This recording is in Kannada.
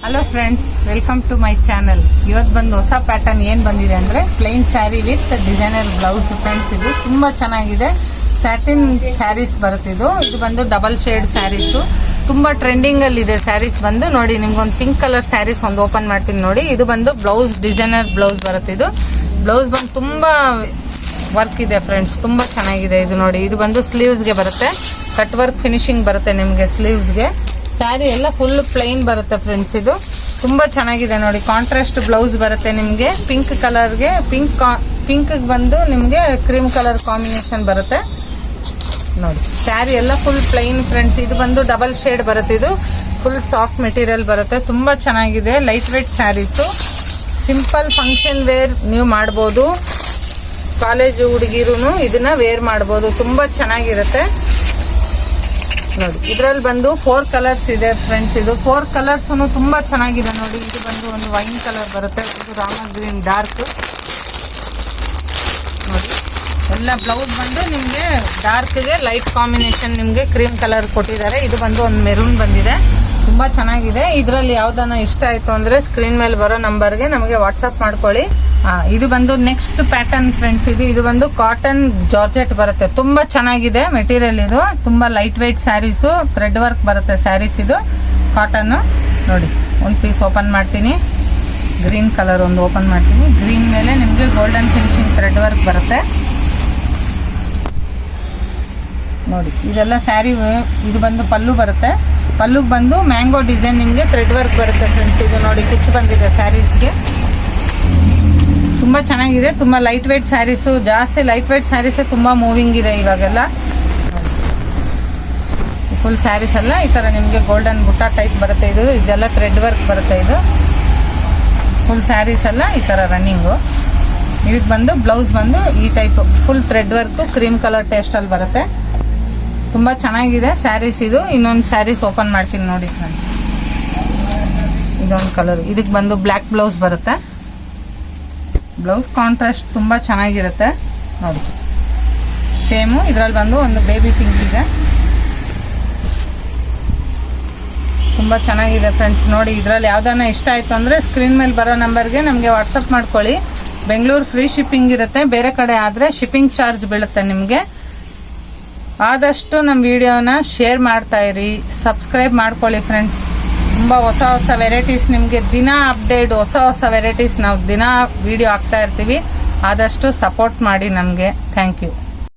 Hello friends, welcome to my channel. ಇವತ್ತು ಬಂದು ಹೊಸ ಪ್ಯಾಟರ್ನ್ ಏನು ಬಂದಿದೆ ಅಂದರೆ plain saree with designer blouse. Friends, ಇದು ತುಂಬ ಚೆನ್ನಾಗಿದೆ. ಸ್ಯಾಟಿನ್ ಸ್ಯಾರೀಸ್ ಬರುತ್ತೆ. ಇದು ಬಂದು ಡಬಲ್ ಶೇಡ್ ಸ್ಯಾರೀಸು. ತುಂಬ ಟ್ರೆಂಡಿಂಗಲ್ಲಿದೆ ಸ್ಯಾರೀಸ್ ಬಂದು. ನೋಡಿ, ನಿಮ್ಗೊಂದು ಪಿಂಕ್ ಕಲರ್ ಸ್ಯಾರೀಸ್ ಒಂದು ಓಪನ್ ಮಾಡ್ತೀನಿ ನೋಡಿ. ಇದು ಬಂದು ಬ್ಲೌಸ್, ಡಿಸೈನರ್ ಬ್ಲೌಸ್ ಬರುತ್ತೆ. ಇದು ಬ್ಲೌಸ್ ಬಂದು ತುಂಬ ವರ್ಕ್ ಇದೆ ಫ್ರೆಂಡ್ಸ್, ತುಂಬ ಚೆನ್ನಾಗಿದೆ. ಇದು ನೋಡಿ, ಇದು ಬಂದು ಸ್ಲೀವ್ಸ್ಗೆ ಬರುತ್ತೆ. ಕಟ್ ವರ್ಕ್ ಫಿನಿಶಿಂಗ್ ಬರುತ್ತೆ ನಿಮಗೆ ಸ್ಲೀವ್ಸ್ಗೆ. ಸ್ಯಾರಿ ಎಲ್ಲ ಫುಲ್ ಪ್ಲೈನ್ ಬರುತ್ತೆ ಫ್ರೆಂಡ್ಸ್. ಇದು ತುಂಬ ಚೆನ್ನಾಗಿದೆ ನೋಡಿ. ಕಾಂಟ್ರಾಸ್ಟ್ ಬ್ಲೌಸ್ ಬರುತ್ತೆ ನಿಮಗೆ. ಪಿಂಕ್ ಕಲರ್ಗೆ ಪಿಂಕ್ ಬಂದು ನಿಮಗೆ ಕ್ರೀಮ್ ಕಲರ್ ಕಾಂಬಿನೇಷನ್ ಬರುತ್ತೆ ನೋಡಿ. ಸ್ಯಾರಿ ಎಲ್ಲ ಫುಲ್ ಪ್ಲೈನ್ ಫ್ರೆಂಡ್ಸ್. ಇದು ಬಂದು ಡಬಲ್ ಶೇಡ್ ಬರುತ್ತೆ. ಇದು ಫುಲ್ ಸಾಫ್ಟ್ ಮೆಟೀರಿಯಲ್ ಬರುತ್ತೆ. ತುಂಬ ಚೆನ್ನಾಗಿದೆ. Light weight sarees. Simple function wear ನೀವು ಮಾಡ್ಬೋದು. ಕಾಲೇಜು ಹುಡುಗಿರೂ ಇದನ್ನ ವೇರ್ ಮಾಡ್ಬೋದು. ತುಂಬ ಚೆನ್ನಾಗಿರುತ್ತೆ ನೋಡಿ. ಇದರಲ್ಲಿ ಬಂದು 4 ಕಲರ್ಸ್ ಇದೆ ಫ್ರೆಂಡ್ಸ್. ಇದು 4 ಕಲರ್ಸು ತುಂಬ ಚೆನ್ನಾಗಿದೆ ನೋಡಿ. ಇದು ಬಂದು ಒಂದು ವೈನ್ ಕಲರ್ ಬರುತ್ತೆ. ಇದು ರಾಮ ಗ್ರೀನ್ ಡಾರ್ಕ್ ನೋಡಿ. ಎಲ್ಲ ಬ್ಲೌಸ್ ಬಂದು ನಿಮಗೆ ಡಾರ್ಕ್ಗೆ ಲೈಟ್ ಕಾಂಬಿನೇಷನ್ ನಿಮಗೆ ಕ್ರೀಮ್ ಕಲರ್ ಕೊಟ್ಟಿದ್ದಾರೆ. ಇದು ಬಂದು ಒಂದು ಮೆರೂನ್ ಬಂದಿದೆ. ತುಂಬ ಚೆನ್ನಾಗಿದೆ. ಇದರಲ್ಲಿ ಯಾವುದನ್ನ ಇಷ್ಟ ಆಯಿತು ಅಂದರೆ ಸ್ಕ್ರೀನ್ ಮೇಲೆ ಬರೋ ನಂಬರ್ಗೆ ನಮಗೆ ವಾಟ್ಸಪ್ ಮಾಡ್ಕೊಳ್ಳಿ. ಇದು ಬಂದು ನೆಕ್ಸ್ಟ್ ಪ್ಯಾಟರ್ನ್ ಫ್ರೆಂಡ್ಸ್. ಇದು ಬಂದು ಕಾಟನ್ ಜಾರ್ಜೆಟ್ ಬರುತ್ತೆ. ತುಂಬ ಚೆನ್ನಾಗಿದೆ ಮೆಟೀರಿಯಲ್. ಇದು ತುಂಬ light weight sarees. Thread work ಬರುತ್ತೆ ಸ್ಯಾರೀಸ್. ಇದು ಕಾಟನ್ನು ನೋಡಿ. ಒಂದು ಪೀಸ್ ಓಪನ್ ಮಾಡ್ತೀನಿ. ಗ್ರೀನ್ ಕಲರ್ ಒಂದು ಓಪನ್ ಮಾಡ್ತೀನಿ. ಗ್ರೀನ್ ಮೇಲೆ ನಿಮಗೆ ಗೋಲ್ಡನ್ ಫಿನಿಶಿಂಗ್ ಥ್ರೆಡ್ ವರ್ಕ್ ಬರುತ್ತೆ ನೋಡಿ. ಇದೆಲ್ಲ ಸ್ಯಾರಿ. ಇದು ಬಂದು ಪಲ್ಲು ಬರುತ್ತೆ. ಪಲ್ಲುಗೆ ಬಂದು ಮ್ಯಾಂಗೋ ಡಿಸೈನ್ ನಿಮಗೆ ಥ್ರೆಡ್ ವರ್ಕ್ ಬರುತ್ತೆ ಫ್ರೆಂಡ್ಸ್. ಇದು ನೋಡಿ, ಕುಚ್ಚು ಬಂದಿದೆ ಸ್ಯಾರೀಸ್ಗೆ. ತುಂಬ ಚೆನ್ನಾಗಿದೆ. ತುಂಬ ಲೈಟ್ ವೇಟ್ ಸ್ಯಾರೀಸು. ಜಾಸ್ತಿ ಲೈಟ್ ವೇಟ್ ಸ್ಯಾರೀಸೇ ತುಂಬ ಮೂವಿಂಗ್ ಇದೆ ಇವಾಗೆಲ್ಲ. ಫುಲ್ ಸ್ಯಾರೀಸ್ ಎಲ್ಲ ಈ ಥರ ನಿಮಗೆ ಗೋಲ್ಡನ್ ಬುಟ್ಟ ಟೈಪ್ ಬರುತ್ತೆ. ಇದೆಲ್ಲ ಥ್ರೆಡ್ ವರ್ಕ್ ಬರುತ್ತೆ. ಇದು ಫುಲ್ ಸ್ಯಾರೀಸ್ ಎಲ್ಲ ಈ ಥರ ರನ್ನಿಂಗು. ಇದಕ್ಕೆ ಬಂದು ಬ್ಲೌಸ್ ಬಂದು ಈ type full thread work cream colour ಟೇಸ್ಟಲ್ಲಿ ಬರುತ್ತೆ. ತುಂಬ ಚೆನ್ನಾಗಿದೆ ಸ್ಯಾರೀಸ್. ಇದು ಇನ್ನೊಂದು ಸ್ಯಾರೀಸ್ ಓಪನ್ ಮಾಡ್ತೀನಿ ನೋಡಿ ಫ್ರೆಂಡ್ಸ್. ಇದೊಂದು ಕಲರ್. ಇದಕ್ಕೆ ಬಂದು ಬ್ಲ್ಯಾಕ್ ಬ್ಲೌಸ್ ಬರುತ್ತೆ. ಬ್ಲೌಸ್ ಕಾಂಟ್ರಾಸ್ಟ್ ತುಂಬ ಚೆನ್ನಾಗಿರುತ್ತೆ ನೋಡಿ. ಸೇಮು ಇದರಲ್ಲಿ ಬಂದು ಒಂದು ಬೇಬಿ ಪಿಂಕ್ ಇದೆ. ತುಂಬ ಚೆನ್ನಾಗಿದೆ ಫ್ರೆಂಡ್ಸ್ ನೋಡಿ. ಇದರಲ್ಲಿ ಯಾವುದನ್ನ ಇಷ್ಟ ಆಯಿತು ಅಂದರೆ ಸ್ಕ್ರೀನ್ ಮೇಲೆ ಬರೋ ನಂಬರ್ಗೆ ನಮಗೆ ವಾಟ್ಸಪ್ ಮಾಡ್ಕೊಳ್ಳಿ. ಬೆಂಗಳೂರು ಫ್ರೀ ಶಿಪ್ಪಿಂಗ್ ಇರುತ್ತೆ. ಬೇರೆ ಕಡೆ ಆದರೆ ಶಿಪ್ಪಿಂಗ್ ಚಾರ್ಜ್ ಬೀಳುತ್ತೆ ನಿಮಗೆ. ಆದಷ್ಟು ನಮ್ಮ ವಿಡಿಯೋನ ಶೇರ್ ಮಾಡ್ತಾಯಿರಿ. ಸಬ್ಸ್ಕ್ರೈಬ್ ಮಾಡ್ಕೊಳ್ಳಿ ಫ್ರೆಂಡ್ಸ್. ತುಂಬ ಹೊಸ ಹೊಸ ವೆರೈಟೀಸ್ ನಿಮಗೆ ದಿನ ಅಪ್ಡೇಟ್. ಹೊಸ ವೆರೈಟೀಸ್ ನಾವು ದಿನ ವಿಡಿಯೋ ಹಾಕ್ತಾ ಇರ್ತೀವಿ. ಆದಷ್ಟು ಸಪೋರ್ಟ್ ಮಾಡಿ ನಮಗೆ. Thank you.